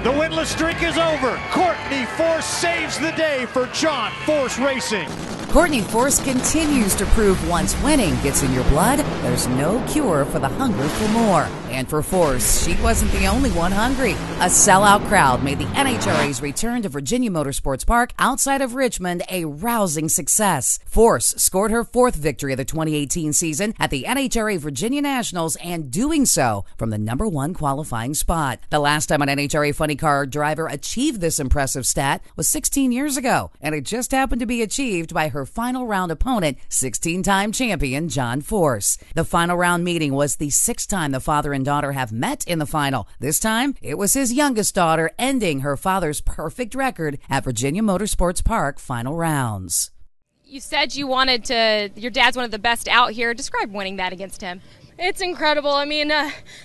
The winless streak is over. Courtney Force saves the day for John Force Racing. Courtney Force continues to prove once winning gets in your blood, there's no cure for the hunger for more. And for Force, she wasn't the only one hungry. A sellout crowd made the NHRA's return to Virginia Motorsports Park outside of Richmond a rousing success. Force scored her fourth victory of the 2018 season at the NHRA Virginia Nationals, and doing so from the #1 qualifying spot. The last time an NHRA funny car driver achieved this impressive stat was 16 years ago, and it just happened to be achieved by her final round opponent, 16-time champion John Force. The final round meeting was the 6th time the father and daughter have met in the final. This time, it was his youngest daughter ending her father's perfect record at Virginia Motorsports Park final rounds. You said your dad's one of the best out here. Describe winning that against him. It's incredible. I mean,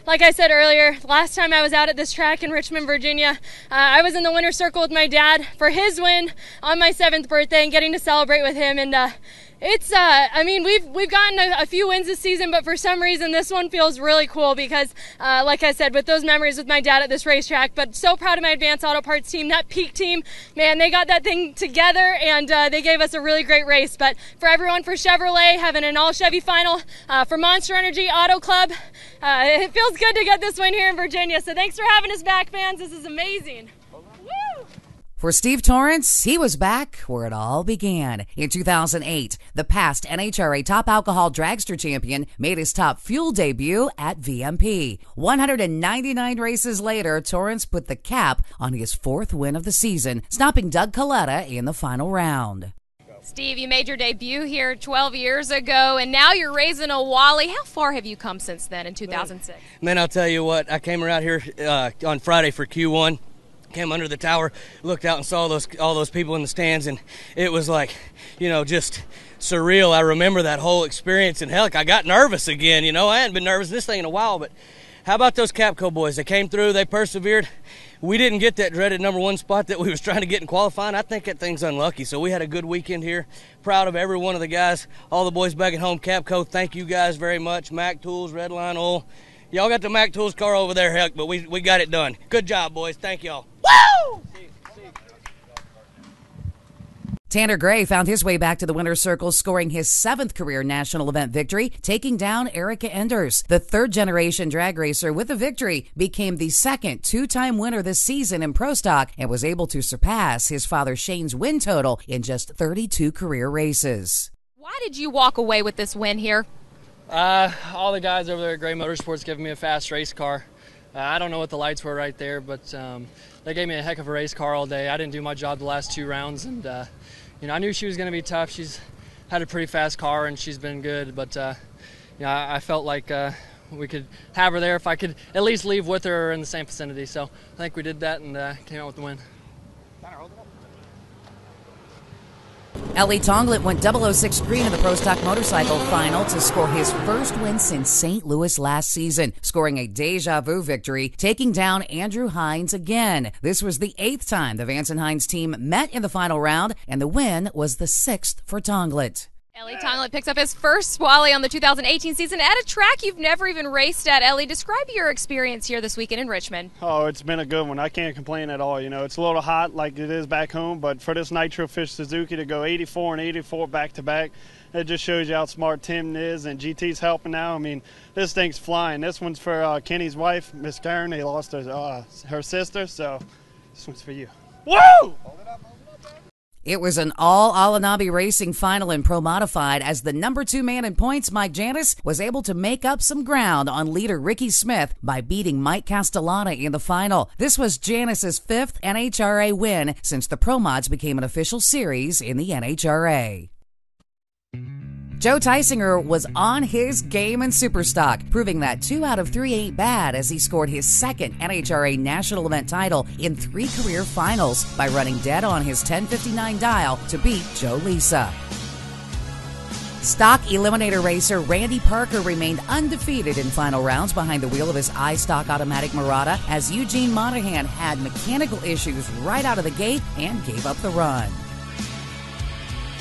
like I said earlier, last time I was out at this track in Richmond, Virginia, I was in the winner's circle with my dad for his win on my 7th birthday and getting to celebrate with him. And we've gotten a few wins this season, but for some reason this one feels really cool because, like I said, with those memories with my dad at this racetrack. But so proud of my Advanced Auto Parts team, that Peak team, man, they got that thing together and they gave us a really great race. But for everyone, for Chevrolet, having an all-Chevy final, for Monster Energy Auto Club, it feels good to get this win here in Virginia. So thanks for having us back, fans. This is amazing. Woo! For Steve Torrence, he was back where it all began. In 2008, the past NHRA Top Alcohol Dragster champion made his top fuel debut at VMP. 199 races later, Torrence put the cap on his 4th win of the season, stopping Doug Coletta in the final round. Steve, you made your debut here 12 years ago, and now you're raising a Wally. How far have you come since then in 2006? Man, I'll tell you what, I came around here on Friday for Q1. Came under the tower, looked out and saw all those people in the stands, and it was like, just surreal. I remember that whole experience, and heck, I got nervous again. I hadn't been nervous in this thing in a while, but how about those Capco boys? They came through, they persevered. We didn't get that dreaded #1 spot that we was trying to get in qualifying. I think that thing's unlucky, so we had a good weekend here. Proud of every one of the guys, all the boys back at home. Capco, thank you guys very much. Mac Tools, Redline Oil. Y'all got the Mac Tools car over there, heck, but we got it done. Good job, boys. Thank y'all. Woo! Tanner Gray found his way back to the winner's circle, scoring his 7th career national event victory, taking down Erica Enders. The 3rd-generation drag racer with the victory became the 2nd 2-time winner this season in Pro Stock and was able to surpass his father Shane's win total in just 32 career races. Why did you walk away with this win here? All the guys over there at Gray Motorsports giving me a fast race car. I don't know what the lights were right there, but they gave me a heck of a race car all day. I didn't do my job the last 2 rounds, and I knew she was going to be tough. She's had a pretty fast car, and she's been good, but I felt like we could have her there if I could at least leave with her in the same vicinity. So I think we did that and came out with the win. Ellie Tonglet went 006 green in the Pro Stock Motorcycle final to score his first win since St. Louis last season, scoring a deja vu victory, taking down Andrew Hines again. This was the 8th time the Vance and Hines team met in the final round, and the win was the 6th for Tonglet. Ellie Tonglet picks up his first Wally on the 2018 season at a track you've never even raced at. Ellie, describe your experience here this weekend in Richmond. Oh, it's been a good one. I can't complain at all. It's a little hot like it is back home, but for this Nitro Fish Suzuki to go 84 and 84 back-to-back, it just shows you how smart Tim is, and GT's helping now. I mean, this thing's flying. This one's for Kenny's wife, Miss Karen. They lost her sister, so this one's for you. Woo! It was an all-Alanabi Racing final in Pro Modified as the #2 man in points, Mike Janis, was able to make up some ground on leader Ricky Smith by beating Mike Castellana in the final. This was Janis's 5th NHRA win since the Pro Mods became an official series in the NHRA. Joe Tysinger was on his game in Superstock, proving that 2 out of 3 ain't bad as he scored his 2nd NHRA national event title in 3 career finals by running dead on his 1059 dial to beat Joe Lisa. Stock Eliminator racer Randy Parker remained undefeated in final rounds behind the wheel of his iStock automatic Murata as Eugene Monahan had mechanical issues right out of the gate and gave up the run.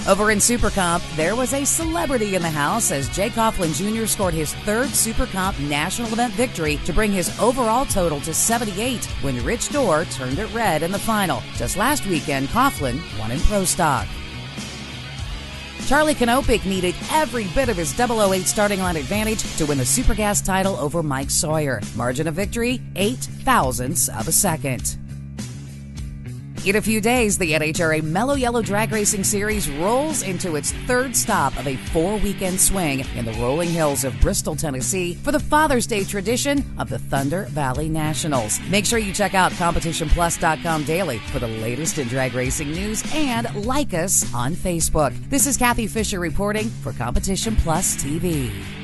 Over in Super Comp, there was a celebrity in the house as Jay Coughlin Jr. scored his third Super Comp national event victory to bring his overall total to 78 when Rich Dorr turned it red in the final. Just last weekend, Coughlin won in Pro Stock. Charlie Konopik needed every bit of his 008 starting line advantage to win the Super Gas title over Mike Sawyer. Margin of victory, 0.08 of a second. In a few days, the NHRA Mello Yello Drag Racing Series rolls into its third stop of a 4-weekend swing in the rolling hills of Bristol, Tennessee for the Father's Day tradition of the Thunder Valley Nationals. Make sure you check out CompetitionPlus.com daily for the latest in drag racing news and like us on Facebook. This is Kathy Fisher reporting for Competition Plus TV.